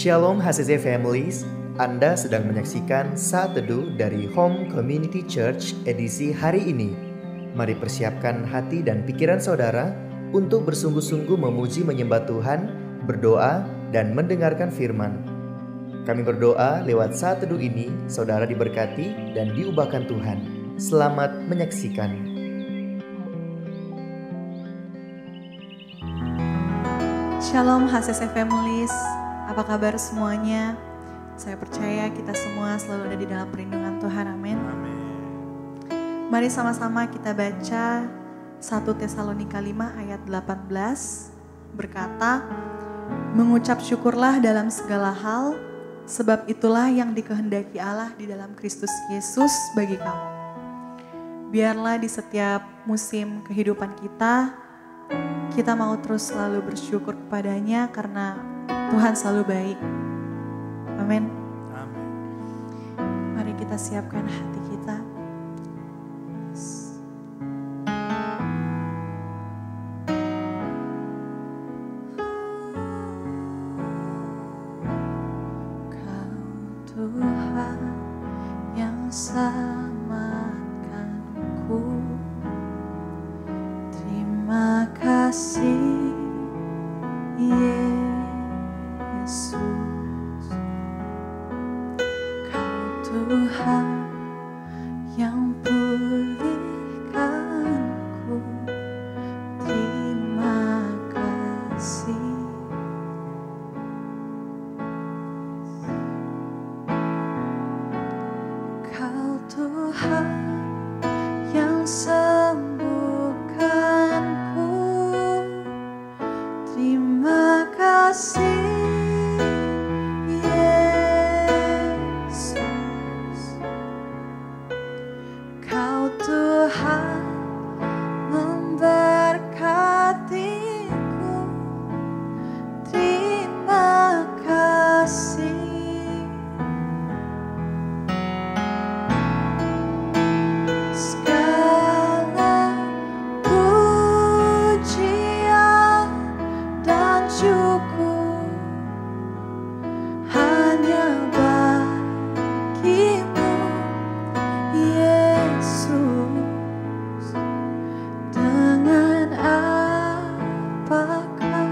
Shalom HCC Families, Anda sedang menyaksikan Saat Teduh dari Home Community Church edisi hari ini. Mari persiapkan hati dan pikiran saudara untuk bersungguh-sungguh memuji menyembah Tuhan, berdoa, dan mendengarkan firman. Kami berdoa lewat Saat Teduh ini, saudara diberkati dan diubahkan Tuhan. Selamat menyaksikan. Shalom HCC Families, apa kabar semuanya? Saya percaya kita semua selalu ada di dalam perlindungan Tuhan, amin. Mari sama-sama kita baca 1 Tesalonika 5 ayat 18 berkata, mengucap syukurlah dalam segala hal, sebab itulah yang dikehendaki Allah di dalam Kristus Yesus bagi kamu. Biarlah di setiap musim kehidupan kita mau terus selalu bersyukur kepadanya karena Tuhan selalu baik. Amin. Amin. Mari kita siapkan hati kita. Kau Tuhan yang selamatkanku. Terima kasih Yesus, Kau Tuhan yang pulihkanku. Terima kasih. Kau Tuhan yang terima kasih Yesus, Kau Tuhan memberkatiku. Terima kasih. Segala pujian dan syukur hanya bagimu Yesus. Dengan apakah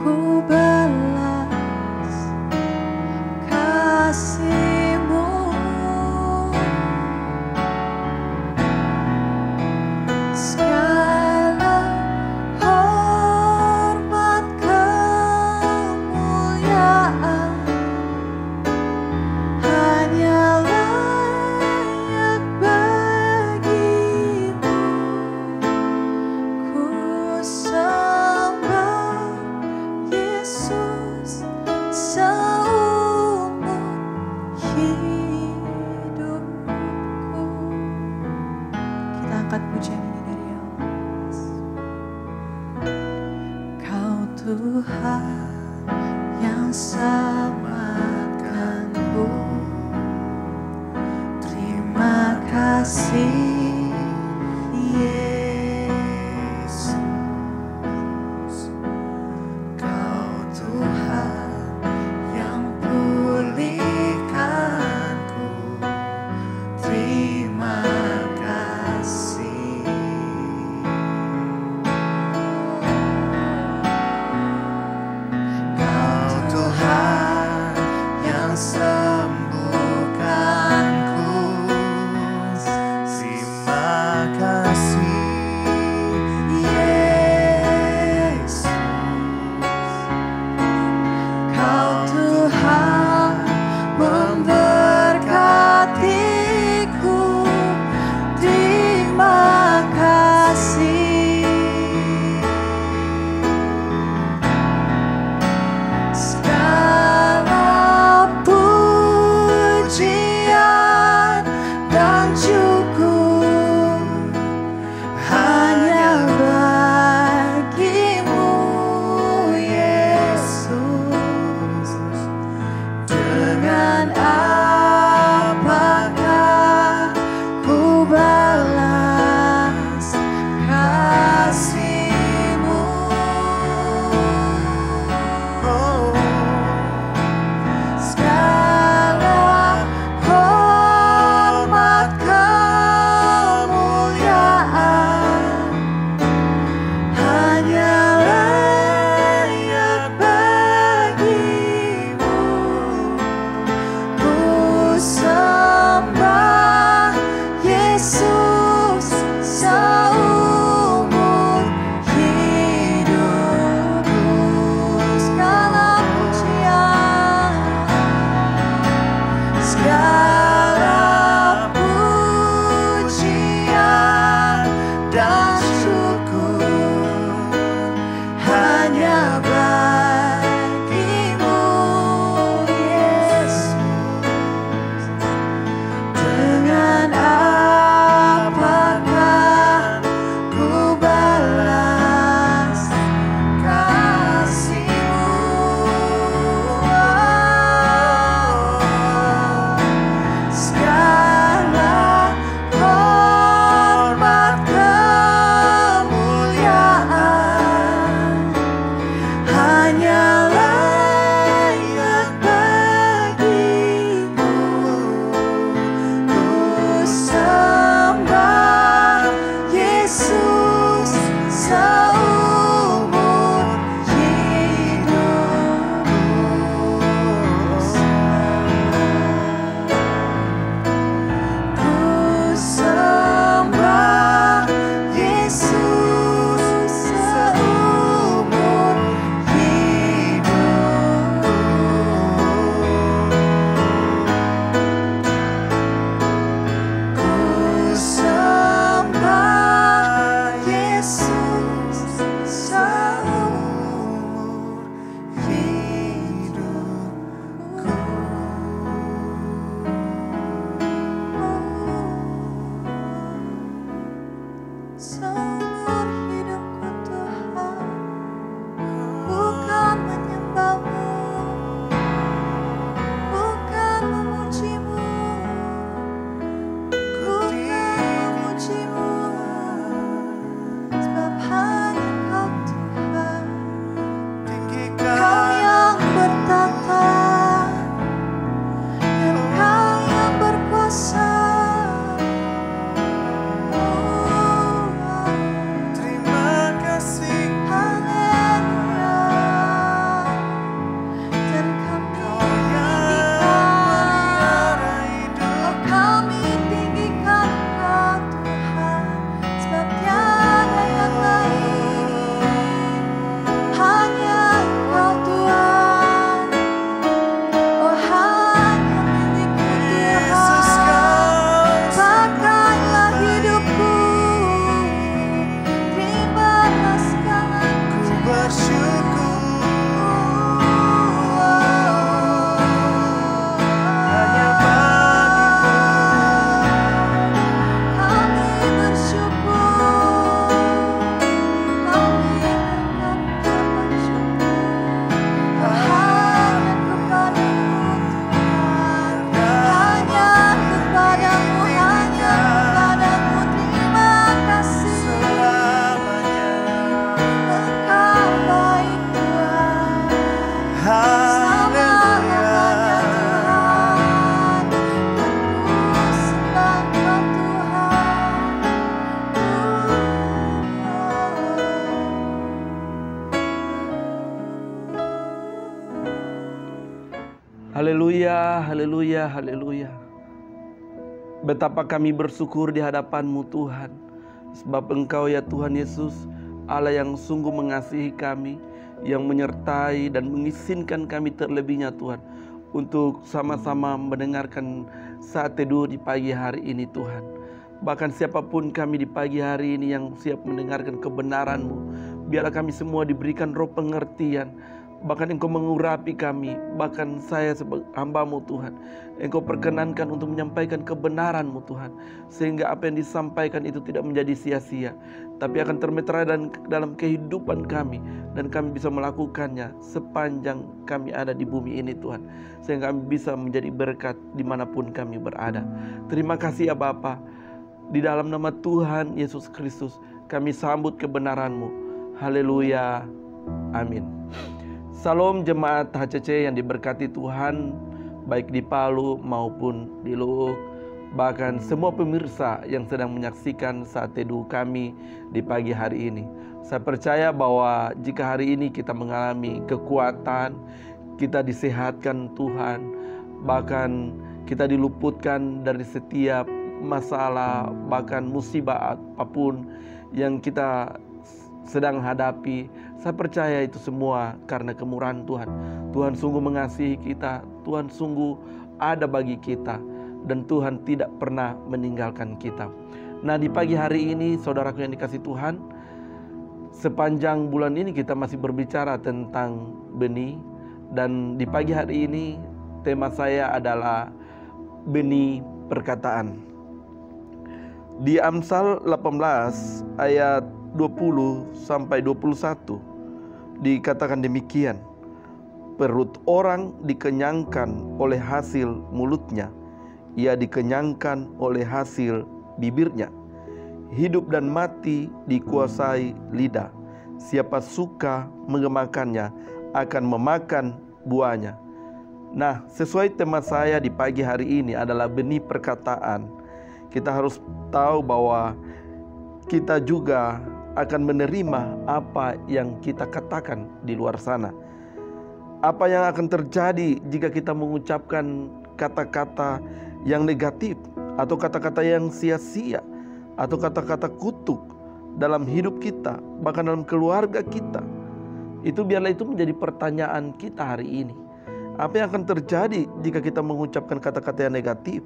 ku balas kasih-Mu? Segala hormat kemuliaan hanya layak bagimu. Ku sembah Yesus seumur hidupku. Kita angkat pujian ini dari Allah. Kau Tuhan yang selamatkanku. Terima kasih Yesus, Kau Tuhan yang pulihkanku. Terima kasih. Kau Tuhan yang sembuhkanku. Haleluya, haleluya, haleluya. Betapa kami bersyukur di hadapan-Mu Tuhan. Sebab Engkau ya Tuhan Yesus, Allah yang sungguh mengasihi kami, yang menyertai dan mengizinkan kami terlebihnya Tuhan, untuk sama-sama mendengarkan saat teduh di pagi hari ini Tuhan. Bahkan siapapun kami di pagi hari ini yang siap mendengarkan kebenaran-Mu, biarlah kami semua diberikan roh pengertian. Bahkan Engkau mengurapi kami, bahkan saya sebagai hamba-Mu Tuhan, Engkau perkenankan untuk menyampaikan kebenaran-Mu Tuhan, sehingga apa yang disampaikan itu tidak menjadi sia-sia, tapi akan termeterai dalam kehidupan kami, dan kami bisa melakukannya sepanjang kami ada di bumi ini Tuhan, sehingga kami bisa menjadi berkat dimanapun kami berada. Terima kasih ya Bapa. Di dalam nama Tuhan Yesus Kristus kami sambut kebenaran-Mu. Haleluya, amin. Salam jemaat HCC yang diberkati Tuhan, baik di Palu maupun di Luwuk, bahkan semua pemirsa yang sedang menyaksikan saat teduh kami di pagi hari ini. Saya percaya bahwa jika hari ini kita mengalami kekuatan, kita disehatkan Tuhan, bahkan kita diluputkan dari setiap masalah, bahkan musibah apapun yang kita sedang hadapi, saya percaya itu semua karena kemurahan Tuhan. Tuhan sungguh mengasihi kita, Tuhan sungguh ada bagi kita, dan Tuhan tidak pernah meninggalkan kita. Nah, di pagi hari ini saudaraku yang dikasihi Tuhan, sepanjang bulan ini kita masih berbicara tentang benih, dan di pagi hari ini tema saya adalah benih perkataan. Di Amsal 18 ayat 20 sampai 21 dikatakan demikian, perut orang dikenyangkan oleh hasil mulutnya, ia dikenyangkan oleh hasil bibirnya. Hidup dan mati dikuasai lidah, siapa suka mengemakannya akan memakan buahnya. Nah, sesuai tema saya di pagi hari ini adalah benih perkataan. Kita harus tahu bahwa kita juga akan menerima apa yang kita katakan di luar sana. Apa yang akan terjadi jika kita mengucapkan kata-kata yang negatif, atau kata-kata yang sia-sia, atau kata-kata kutuk dalam hidup kita, bahkan dalam keluarga kita. Biarlah itu menjadi pertanyaan kita hari ini. Apa yang akan terjadi jika kita mengucapkan kata-kata yang negatif?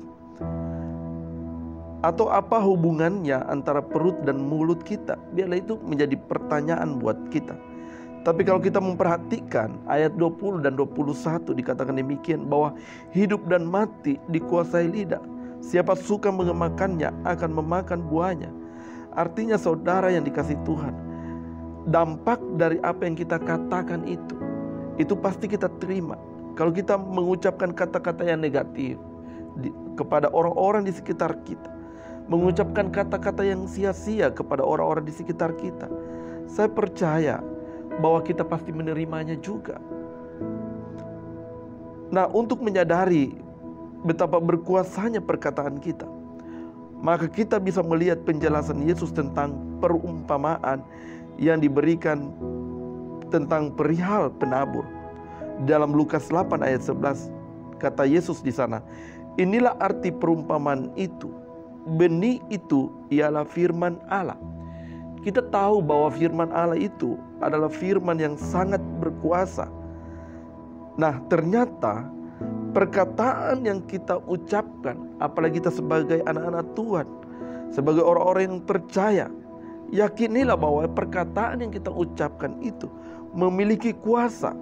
Atau apa hubungannya antara perut dan mulut kita? Biarlah itu menjadi pertanyaan buat kita. Tapi kalau kita memperhatikan ayat 20 dan 21 dikatakan demikian, bahwa hidup dan mati dikuasai lidah, siapa suka mengemakannya akan memakan buahnya. Artinya saudara yang dikasihi Tuhan, dampak dari apa yang kita katakan itu pasti kita terima. Kalau kita mengucapkan kata-kata yang negatif kepada orang-orang di sekitar kita, mengucapkan kata-kata yang sia-sia kepada orang-orang di sekitar kita, saya percaya bahwa kita pasti menerimanya juga. Nah, untuk menyadari betapa berkuasanya perkataan kita, maka kita bisa melihat penjelasan Yesus tentang perumpamaan yang diberikan tentang perihal penabur. Dalam Lukas 8 ayat 11, kata Yesus di sana, inilah arti perumpamaan itu. Benih itu ialah firman Allah. Kita tahu bahwa firman Allah itu adalah firman yang sangat berkuasa. Nah, ternyata perkataan yang kita ucapkan, apalagi kita sebagai anak-anak Tuhan, sebagai orang-orang yang percaya, yakinilah bahwa perkataan yang kita ucapkan itu memiliki kuasa.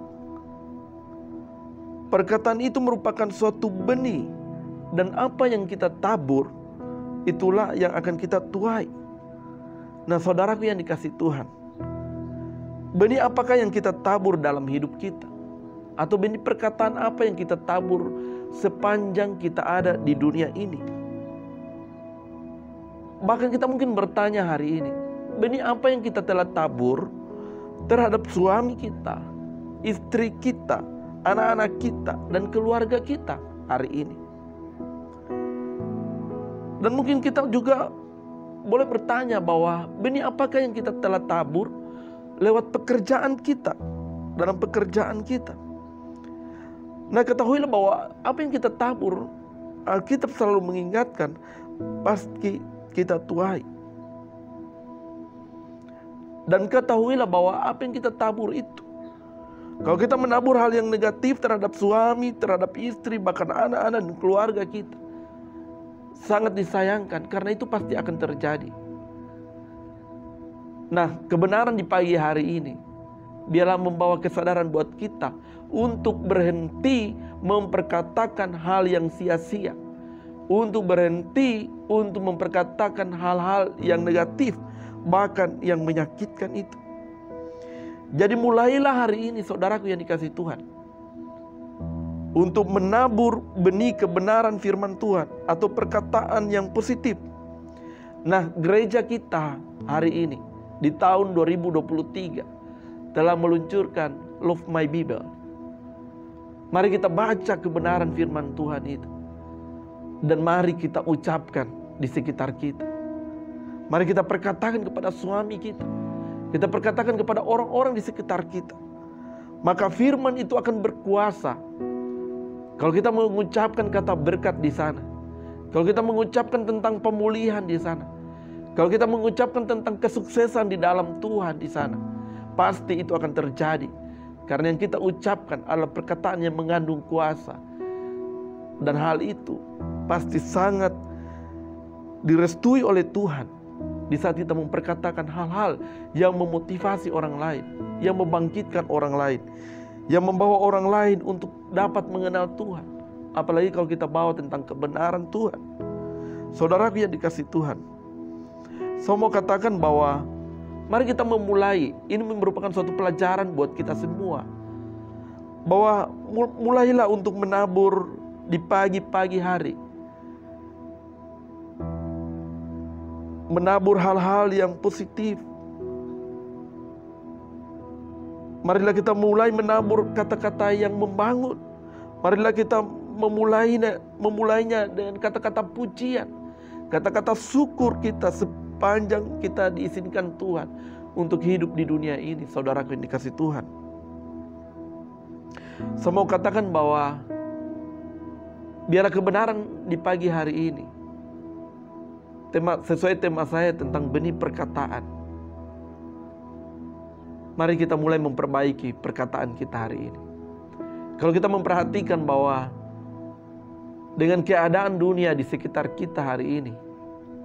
Perkataan itu merupakan suatu benih, dan apa yang kita tabur, itulah yang akan kita tuai. Nah, saudaraku yang dikasihi Tuhan, benih apakah yang kita tabur dalam hidup kita? Atau benih perkataan apa yang kita tabur sepanjang kita ada di dunia ini? Bahkan kita mungkin bertanya hari ini, benih apa yang kita telah tabur terhadap suami kita, istri kita, anak-anak kita, dan keluarga kita hari ini? Dan mungkin kita juga boleh bertanya bahwa benih apakah yang kita telah tabur lewat pekerjaan kita, dalam pekerjaan kita. Nah, ketahuilah bahwa apa yang kita tabur, Alkitab selalu mengingatkan, pasti kita tuai. Dan ketahuilah bahwa apa yang kita tabur itu, kalau kita menabur hal yang negatif terhadap suami, terhadap istri, bahkan anak-anak dan keluarga kita, sangat disayangkan karena itu pasti akan terjadi. Nah, kebenaran di pagi hari ini biarlah membawa kesadaran buat kita untuk berhenti memperkatakan hal yang sia-sia, untuk berhenti untuk memperkatakan hal-hal yang negatif, bahkan yang menyakitkan itu. Jadi mulailah hari ini, saudaraku yang dikasihi Tuhan, untuk menabur benih kebenaran firman Tuhan atau perkataan yang positif. Nah, gereja kita hari ini di tahun 2023 telah meluncurkan Love My Bible. Mari kita baca kebenaran firman Tuhan itu, dan mari kita ucapkan di sekitar kita. Mari kita perkatakan kepada suami kita, kita perkatakan kepada orang-orang di sekitar kita. Maka firman itu akan berkuasa. Kalau kita mengucapkan kata berkat di sana, kalau kita mengucapkan tentang pemulihan di sana, kalau kita mengucapkan tentang kesuksesan di dalam Tuhan di sana, pasti itu akan terjadi. Karena yang kita ucapkan adalah perkataan yang mengandung kuasa. Dan hal itu pasti sangat direstui oleh Tuhan di saat kita memperkatakan hal-hal yang memotivasi orang lain, yang membangkitkan orang lain, yang membawa orang lain untuk dapat mengenal Tuhan. Apalagi kalau kita bawa tentang kebenaran Tuhan. Saudaraku yang dikasihi Tuhan, saya mau katakan bahwa mari kita memulai. Ini merupakan suatu pelajaran buat kita semua, bahwa mulailah untuk menabur di pagi-pagi hari. Menabur hal-hal yang positif. Marilah kita mulai menabur kata-kata yang membangun. Marilah kita memulainya dengan kata-kata pujian, kata-kata syukur kita sepanjang kita diizinkan Tuhan untuk hidup di dunia ini. Saudaraku yang dikasihi Tuhan, saya mau katakan bahwa biarlah kebenaran di pagi hari ini, sesuai tema saya tentang benih perkataan. Mari kita mulai memperbaiki perkataan kita hari ini. Kalau kita memperhatikan bahwa dengan keadaan dunia di sekitar kita hari ini,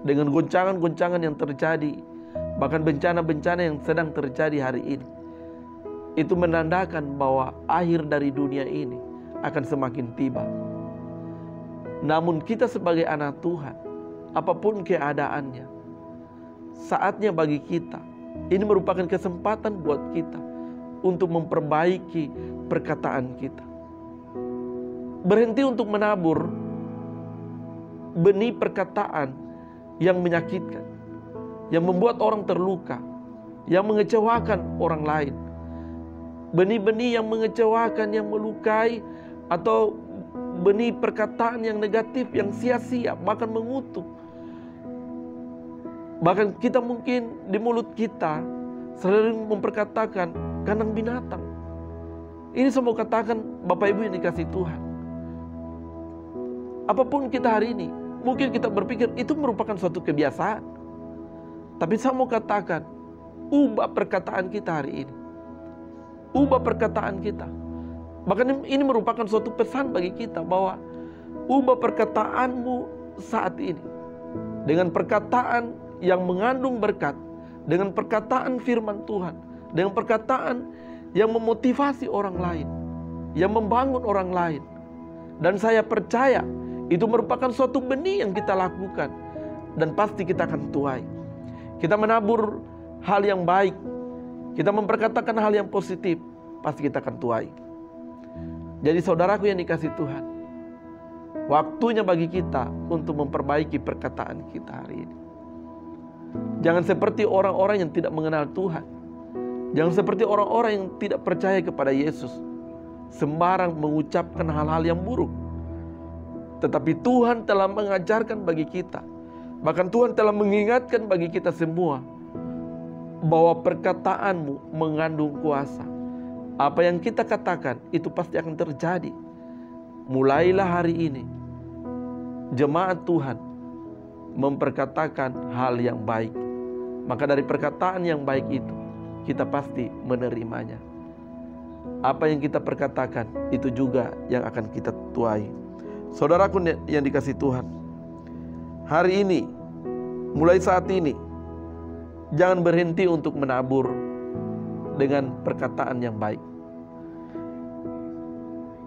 dengan goncangan-goncangan yang terjadi, bahkan bencana-bencana yang sedang terjadi hari ini, itu menandakan bahwa akhir dari dunia ini akan semakin tiba. Namun kita sebagai anak Tuhan, apapun keadaannya, saatnya bagi kita, ini merupakan kesempatan buat kita untuk memperbaiki perkataan kita. Berhenti untuk menabur benih perkataan yang menyakitkan, yang membuat orang terluka, yang mengecewakan orang lain. Benih-benih yang mengecewakan, yang melukai, atau benih perkataan yang negatif, yang sia-sia, bahkan mengutuk. Bahkan kita mungkin di mulut kita selalu memperkatakan kandang binatang. Ini saya mau katakan, Bapak Ibu yang dikasihi Tuhan, apapun kita hari ini, mungkin kita berpikir itu merupakan suatu kebiasaan. Tapi saya mau katakan, ubah perkataan kita hari ini. Ubah perkataan kita. Bahkan ini merupakan suatu pesan bagi kita bahwa ubah perkataanmu saat ini dengan perkataan yang mengandung berkat, dengan perkataan firman Tuhan, dengan perkataan yang memotivasi orang lain, yang membangun orang lain. Dan saya percaya itu merupakan suatu benih yang kita lakukan, dan pasti kita akan tuai. Kita menabur hal yang baik, kita memperkatakan hal yang positif, pasti kita akan tuai. Jadi saudaraku yang dikasihi Tuhan, waktunya bagi kita untuk memperbaiki perkataan kita hari ini. Jangan seperti orang-orang yang tidak mengenal Tuhan. Jangan seperti orang-orang yang tidak percaya kepada Yesus, sembarang mengucapkan hal-hal yang buruk. Tetapi Tuhan telah mengajarkan bagi kita, bahkan Tuhan telah mengingatkan bagi kita semua, bahwa perkataanmu mengandung kuasa. Apa yang kita katakan itu pasti akan terjadi. mulailah hari ini jemaat Tuhan memperkatakan hal yang baik. Maka dari perkataan yang baik itu kita pasti menerimanya. Apa yang kita perkatakan itu juga yang akan kita tuai. Saudaraku yang dikasihi Tuhan, hari ini, mulai saat ini, jangan berhenti untuk menabur dengan perkataan yang baik.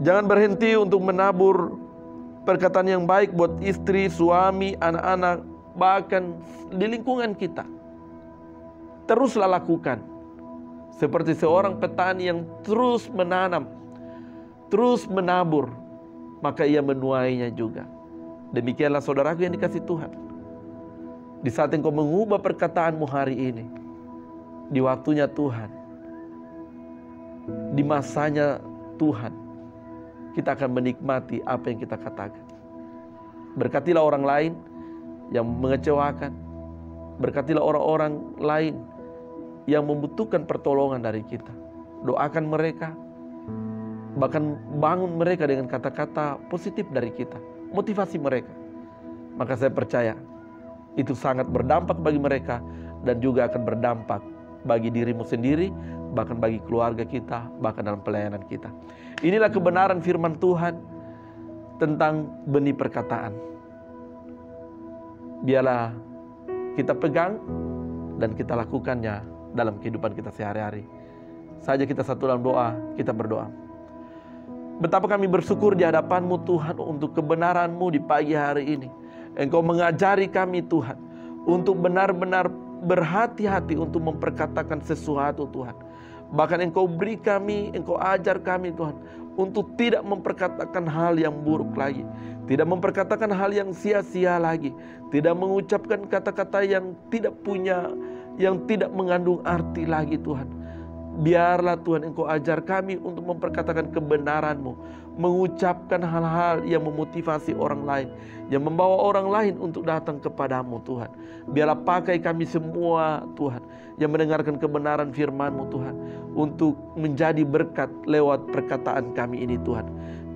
Jangan berhenti untuk menabur perkataan yang baik buat istri, suami, anak-anak, bahkan di lingkungan kita. Teruslah lakukan. Seperti seorang petani yang terus menanam, terus menabur, maka ia menuainya juga. Demikianlah saudaraku yang dikasihi Tuhan. Di saat engkau mengubah perkataanmu hari ini, di waktunya Tuhan, di masanya Tuhan, kita akan menikmati apa yang kita katakan. Berkatilah orang lain yang mengecewakan. Berkatilah orang-orang lain yang membutuhkan pertolongan dari kita. Doakan mereka. Bahkan bangun mereka dengan kata-kata positif dari kita. Motivasi mereka. Maka saya percaya itu sangat berdampak bagi mereka. Dan juga akan berdampak bagi dirimu sendiri. Bahkan bagi keluarga kita. Bahkan dalam pelayanan kita. Inilah kebenaran firman Tuhan tentang benih perkataan. Biarlah kita pegang dan kita lakukannya dalam kehidupan kita sehari-hari. Saja kita satu dalam doa, kita berdoa. Betapa kami bersyukur di hadapan-Mu Tuhan untuk kebenaran-Mu di pagi hari ini. Engkau mengajari kami Tuhan untuk benar-benar berhati-hati untuk memperkatakan sesuatu Tuhan. Bahkan Engkau beri kami, Engkau ajar kami Tuhan untuk tidak memperkatakan hal yang buruk lagi. Tidak memperkatakan hal yang sia-sia lagi. Tidak mengucapkan kata-kata yang tidak punya, yang tidak mengandung arti lagi Tuhan. Biarlah Tuhan Engkau ajar kami untuk memperkatakan kebenaran-Mu. Mengucapkan hal-hal yang memotivasi orang lain. Yang membawa orang lain untuk datang kepadamu Tuhan. Biarlah pakai kami semua Tuhan. Yang mendengarkan kebenaran firman-Mu Tuhan. Untuk menjadi berkat lewat perkataan kami ini Tuhan.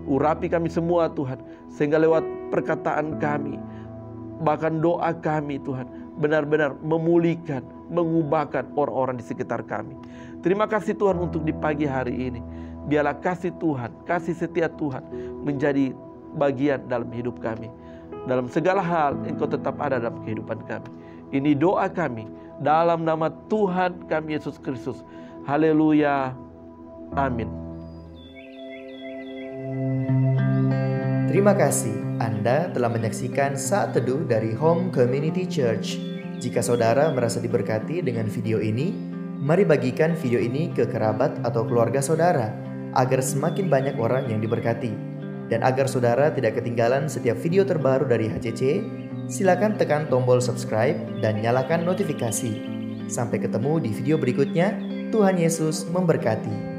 Urapi kami semua Tuhan. Sehingga lewat perkataan kami, bahkan doa kami Tuhan, benar-benar memulihkan, mengubahkan orang-orang di sekitar kami. Terima kasih Tuhan untuk di pagi hari ini. Biarlah kasih Tuhan, kasih setia Tuhan menjadi bagian dalam hidup kami. Dalam segala hal Engkau tetap ada dalam kehidupan kami. Ini doa kami dalam nama Tuhan kami Yesus Kristus. Haleluya. Amin. Terima kasih Anda telah menyaksikan Saat Teduh dari Home Community Church. Jika saudara merasa diberkati dengan video ini, mari bagikan video ini ke kerabat atau keluarga saudara, agar semakin banyak orang yang diberkati. Dan agar saudara tidak ketinggalan setiap video terbaru dari HCC, silakan tekan tombol subscribe dan nyalakan notifikasi. Sampai ketemu di video berikutnya. Tuhan Yesus memberkati.